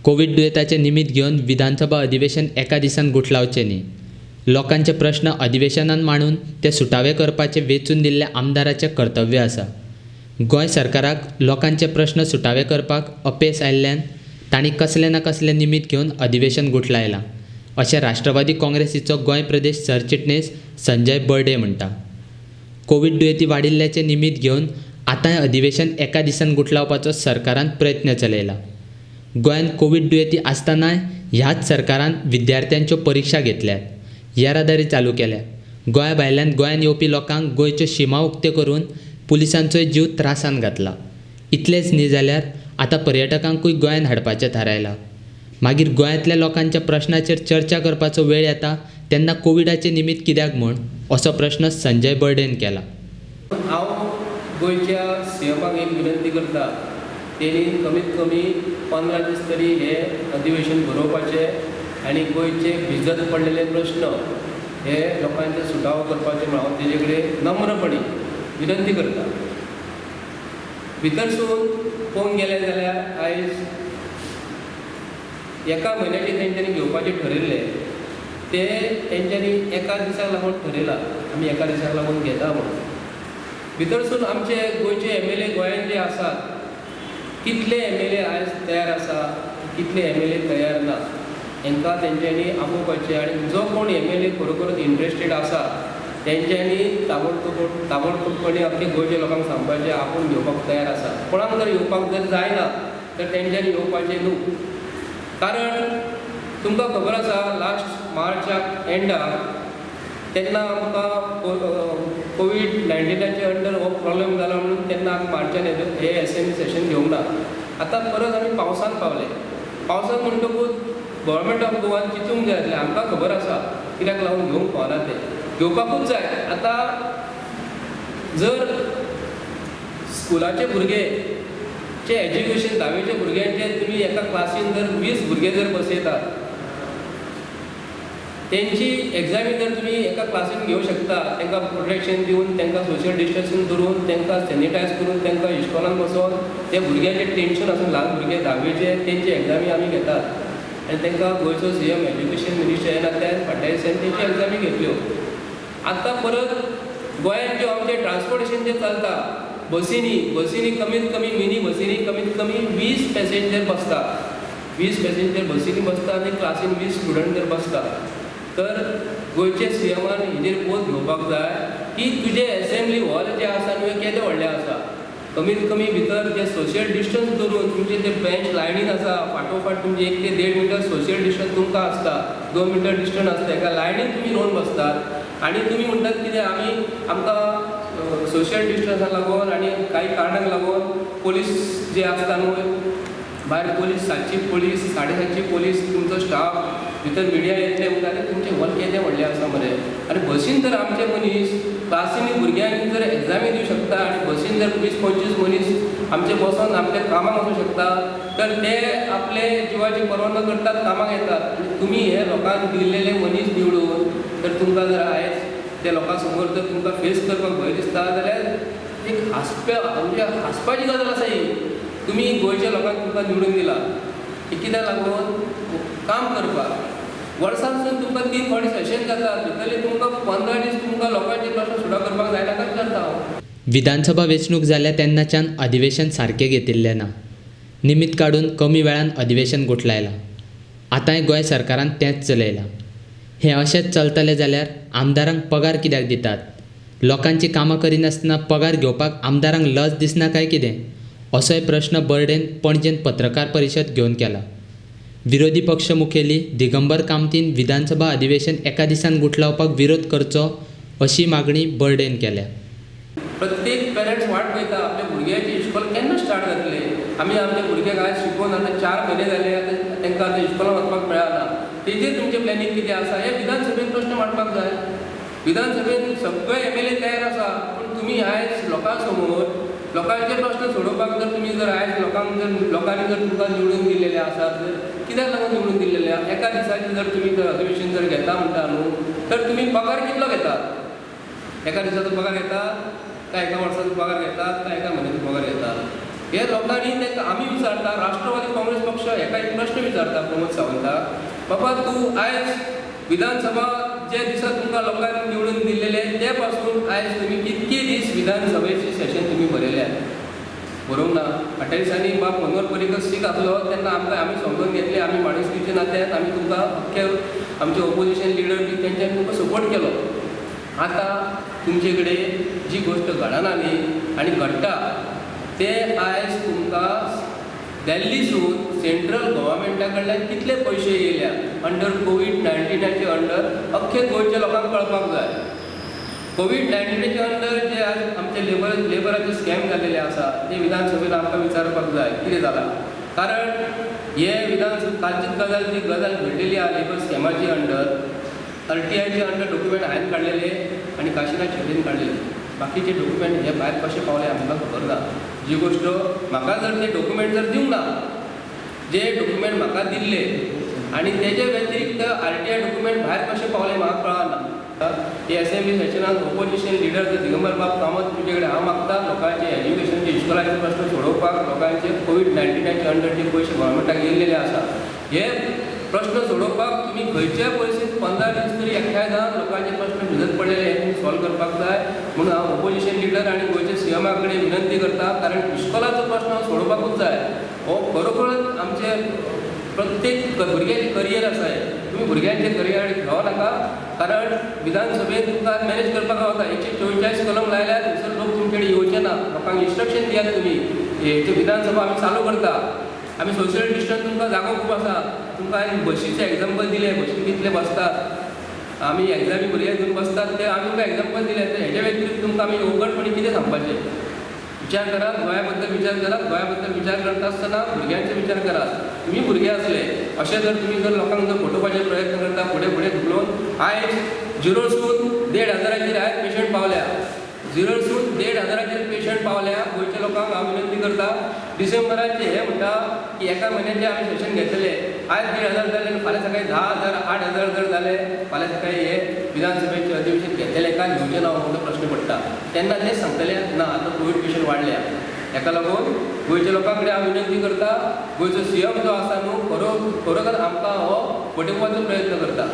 Covid दुयेंताचे निमित्त घेवन विधानसभा अधिवेशन एका दिसान गुठलावचें न्ही. लोकांचे प्रश्न अधिवेशनान मांडून ते सुटावे करपाचें वेंचून दिल्ल्या आमदाराचें कर्तव्य आसा. गोंय सरकाराक लोकांचे प्रश्न सुटावे करपाक अपेस आयिल्ल्यान तांणी कसले ना कसले निमित्त घेवन अधिवेशन गुठलायलां अशें राष्ट्रवादी काँग्रेसीचो गोंय प्रदेश सरचिटणीस संजय बर्डे म्हणटा. कोविड दुयेंती वाडिल्ल्याचें निमित्त घेवन आतांय अधिवेशन एका दिसान गुठलावपाचो सरकारान प्रयत्न चलयला. गोंयांत कोविड दुयेंती आसतनाय ह्याच सरकारान विद्यार्थ्यांच्यो परीक्षा घेतल्यात, येरादारी चालू केल्या. गोंया भायल्यान गोंयांत येवपी लोकांक गोंयच्यो शिमा उक्त्यो करून पुलिसांचोय जीव त्रासान घातला. इतलेंच न्ही जाल्यार आतां पर्यटकांकूय गोंयांत हाडपाचें थारायलां. मागीर गोंयांतल्या लोकांच्या प्रश्नाचेर चर्चा करपाचो वेळ येता तेन्ना कोविडाचे निमित्त कित्याक म्हूण असो प्रश्न संजय बर्डेन केला. हांव गोंयच्या सीएमाक एक विनंती करता, तेणी कमीत कमी 15 दीस तरी हे अधिवेशन भरोवपाचें आनी गोंयचे भिजत पडलेले प्रश्न हे लोकांचे सुटावो करपाचे म्हण हांव तेजे कडेन नम्रपणी विनंती करता. भितरसून पळोवंक गेलें जाल्यार आयज एका म्हयन्याचें तेंच्यांनी घेवपाचें ठरयिल्लें ते तेंच्यांनी एका दिसाक लागून ठरयलां, आमी एका दिसाक लागून घेता म्हणून. भितरसून आमचे गोंयचे MLA गोंयांत जे आसात, कितले MLA आयज तयार आसा, कितले MLA तयार ना, हांकां तेंच्यांनी आपोवपाचें आनी जो कोण MLA खरोखरच इंट्रस्टेड आसा तेंच्यांनी ताबडतोबपणी अख्खे गोंयच्या लोकांक सांगपाचें आपूण घेवपाक तयार आसा. कोणाक जर येवपाक जर जायना तर तेंच्यांनी येवपाचें न्हू. कारण तुमकां खबर आसा लास्ट मार्चाक एंडाक तेन्ना आमकां कोविड-19चे अंडर हो प्रॉब्लेम जाला म्हणून तेन्ना मार्चान हे असेंब्ली सेशन घेवंक ना. आतां परत आमी पावसान पावले. पावसान म्हणटकूच गव्हर्मेंट ऑफ गोवान चिंतूंक जाय आसलें. आमकां खबर आसा कित्याक लागून घेवंक पावना ते, घेवपाकूच जाय. आतां जर स्कुलाचे भुरगे चे एज्युकेशन 10वीचे भुरग्यांचे तुमी एका क्लासीन जर 20 भुरगे जर बसयतात, तेंची एग्जामी जर तुमी एका क्लासीन घेवंक शकता, तांकां प्रोटेक्शन दिवन, तांकां सोशल डिस्टन्सींग दवरून, तांकां सॅनिटायज करून, तांकां इस्कॉलान बसोवन ते भुरग्यांचें टेन्शन आसून ल्हान भुरगे 10वीचे तेंची एग्जामी आमी घेतात आनी तांकां गोंयचो CM एज्युकेशन मिनिस्टर येना त्या फाटल्या दिसांनी तेंची एग्जामी घेतल्यो. आतां परत गोंयांत ज्यो आमचें ट्रान्सपोर्टेशन जें चलता, बसींनी कमीत कमी मिनी बसींनी कमीत कमी 20 पॅसेंजर बसता. 20 पॅसेंजर बसींनी बसता आनी क्लासीन 20 स्टुडंट जर बसता. तर गोंयचे CMान हेजेर पोत घेवपाक जाय की तुजे असेंब्ली हॉल जे आसा न्हू केदे व्हडले आसा. कमीत कमी भितर जे सोशल डिस्टन्स दवरून तुमचे ते बेंच लायनीन आसा, फाटोफाट तुमचे 1 ते 1.5 मिटर सोशल डिस्टन्स तुमकां आसता, 2 मिटर डिस्टन्स आसता, एका लायनीन तुमी रोवन बसतात आनी तुमी म्हणटात कितें आमकां सोशल डिस्टन्साक लागून आनी काही कारणांक लागून पोलीस जे आसता न्हू भायर पोलीस 700 पोलीस 750 पोलीस तुमचो स्टाफ भितर मिडिया येतले म्हणटा आनी तुमचे हॉल केदे व्हडले आसा मरे. आनी बसीन जर आमचे मनीस क्लासीनी भुरग्यांक जर एग्जामी दिवंक शकता आनी बसीन जर 20-25 मनीस आमचे बसोन आपल्या कामाक वचूंक शकता तर ते आपले जिवाची पर्वा न करतात कामाक येतात. आनी तुमी हे लोकांक दिल्लेले मनीस निवडून तर तुमकां जर आयज त्या लोकां समोर जर तुमकां फेस करपाक भंय दिसता जाल्यार एक हांसपाची गजाल आसा ही. तुमी गोंयच्या लोकांक तुमकां निवडून दिला कित्याक लागून काम करपाक. वर्सांसून तुमकां 3 फावटी सेशन जाता, भितरले तुमकां 15 दीस तुमकां लोकांचे प्रश्न सुटा करपाक जायना काय करता हांव. विधानसभा वेंचणूक जाल्या तेन्नाच्यान अधिवेशन सारकें घेतिल्लें ना. निमित्त काडून कमी वेळान अधिवेशन गुठलायलां. आतांय गोंय सरकारान तेंच चलयलां. हें अशेंच चलतलें जाल्यार आमदारांक पगार कित्याक दितात? लोकांची कामां करिनासतना पगार घेवपाक आमदारांक लज दिसना काय कितें? असोय प्रश्न बर्डेन पणजेंत पत्रकार परिशद घेवन केला. विरोधी पक्ष मुखेली दिगंबर कामतीन विधानसभा अधिवेशन एका दिसान गुठलावपाक विरोध करचो अशी मागणी बर्डेन केल्या. प्रत्येक पेरंट्स वाट पळयता आपल्या भुरग्याची इस्कॉल केन्ना स्टार्ट जातले. आमी आमच्या भुरग्यांक आयज शिकोवन आतां 4 म्हयने जाले, आतां तांकां आतां इस्कॉलान वचपाक मेळना. तेजेर तुमचें प्लॅनिंग कितें आसा हे विधानसभेन प्रश्न मांडपाक जाय. विधानसभेन सगळे MLA तयार आसा, पूण तुमी आयज लोकां समोर लोकांचे प्रश्न सोडोवपाक जर तुमी जर आयज लोकांनी जर तुमकां निवडून दिल्लेले आसात तर कित्याक लागून निवडून दिल्लेले? एका दिसाचें जर तुमी जर अधिवेशन जर घेता म्हणटा न्हू तर तुमी पगार कितलो घेतात? एका दिसाचो पगार घेतात काय एका वर्साचो पगार घेतात काय एका म्हयन्याचो पगार घेतात? हे लोकांनी तांकां आमी विचारता, राष्ट्रवादी काँग्रेस पक्ष हेका एक प्रश्न विचारता प्रमोद सावंताक, बाबा तूं आयज विधानसभा जे दिसा तुमकां लोकांनी निवडून दिल्लेले ते पासून आयज तुमी कितके दीस विधानसभेचे सेशन तुमी भरयल्यात? बरोवंक ना. 28 दिसांनी बाब मनोहर पर्रीकर सीख आसलो तेन्ना आमी समजून घेतले, आमी माणुसकीचे नात्यान आमी तुमकां अख्खे आमचे ऑपोजिशन लिडर बी तेंच्यांनी तुमकां सपोर्ट केलो. आतां तुमचे कडेन जी गोश्ट घडना न्ही आनी घडटा ते आयज तुमकां दिल्लीसून सेंट्रल गव्हर्मेंटा कडल्यान कितले पयशे येयल्या अंडर कोविड-19चे अंडर अख्खे गोंयच्या लोकांक कळपाक जाय. कोविड-19चे अंडर जे आज आमचे लेबराचे स्कॅम जाल्लेले आसा ते विधानसभेन आमकां विचारपाक जाय कितें जालां. कारण हे कालचीच गजाल घडलेली आहा लेबर स्कॅमाची अंडर. RTIचे अंडर डॉक्युमेंट हांवें काडलेले आनी काशिनाथ शेट्टीन काडलेले. बाकीचे डॉक्युमेंट हे भायर कशे पावले आमकां खबर ना. जी गोश्ट म्हाका जर ते डॉक्युमेंट जर दिवंक ना, जे डॉक्युमेंट म्हाका दिल्ले आनी तेजे व्यतिरिक्त RTI डॉक्युमेंट भायर कशे पावले म्हाका कळना. ते असेंब्ली सेशनान ऑपोजिशन लिडर दिगंबर बाब कामत तुजे कडेन हांव मागता लोकांचे एज्युकेशनचे इश्कोलाचे प्रश्न सोडोवपाक, लोकांचे कोविड-19चे अंडर जे पयशे गव्हर्मेंटाक येयलेले आसा हे प्रश्न सोडोवपाक तुमी खंयच्याय परिस्थितीत 15 दीस तरी एकठांय जावन लोकांचे प्रश्न भिजत पडलेले हे तुमी सॉल्व करपाक जाय म्हणून हांव ऑपोजिशन लिडर आनी गोंयचे CMा कडेन विनंती करता. कारण इश्कोलाचो प्रश्न सोडोवपाकूच जाय. हो खरोखरच आमचे प्रत्येक भुरग्याचे करियर आसा. तुम्ही भुरग्यांचे करियर घेवं नाका. कारण विधानसभेत तुमकां मॅनेज करपाक गावता. 144 कलम लायल्यात थंयसर लोक तुमचे कडेन येवचे ना. लोकांक इन्स्ट्रक्शन दियात तुमी हेचे विधानसभा आमी चालू करता. आमी सोशल डिस्टन्स तुमकां जागो खूब आसा. तुमकां हांवें बशीचे एग्जाम्पल दिले, बशीन कितले बसतात, आमी एग्जामी भुरगे घेवन बसतात ते आमी तुमकां एग्जाम्पल दिले. तर हेजे व्यतिरिक्त तुमकां आमी उघडपणी कितें सांगपाचें? विचार करात, गोंया विचार करात. गोंया विचार करता आसतना भुरग्यांचे विचार करात. तुम्ही भुरगे असले अशें जर तुम्ही जर लोकांक जर फटोवपाचे प्रयत्न करता फुडें फुडें धुकलून आयज 0सून 1,500 आयज पेशंट पावल्या. 0सून 1,500 पेशंट पावल्या. गोंयच्या लोकांक हांव विनंती करता, डिसेंबराचे हे म्हणटा की एका म्हयन्याचे आमी सेशन घेतलेले, आयज 1,500 जाले आनी फाल्यां सकाळी 10,000 8,000 जर जाले फाल्यां सकाळी हे विधानसभेचे अधिवेशन घेतलेले काय घेवचें ना हो प्रश्न पडटा. तेन्ना तेच सांगतले ना आतां कोवीड पेशंट वाडल्या. हेका लागून गोंयच्या लोकां कडेन हांव विनंती करता, गोंयचो CM जो आसा न्हू खरोखर आमकां हो फटोवपाचो प्रयत्न करता.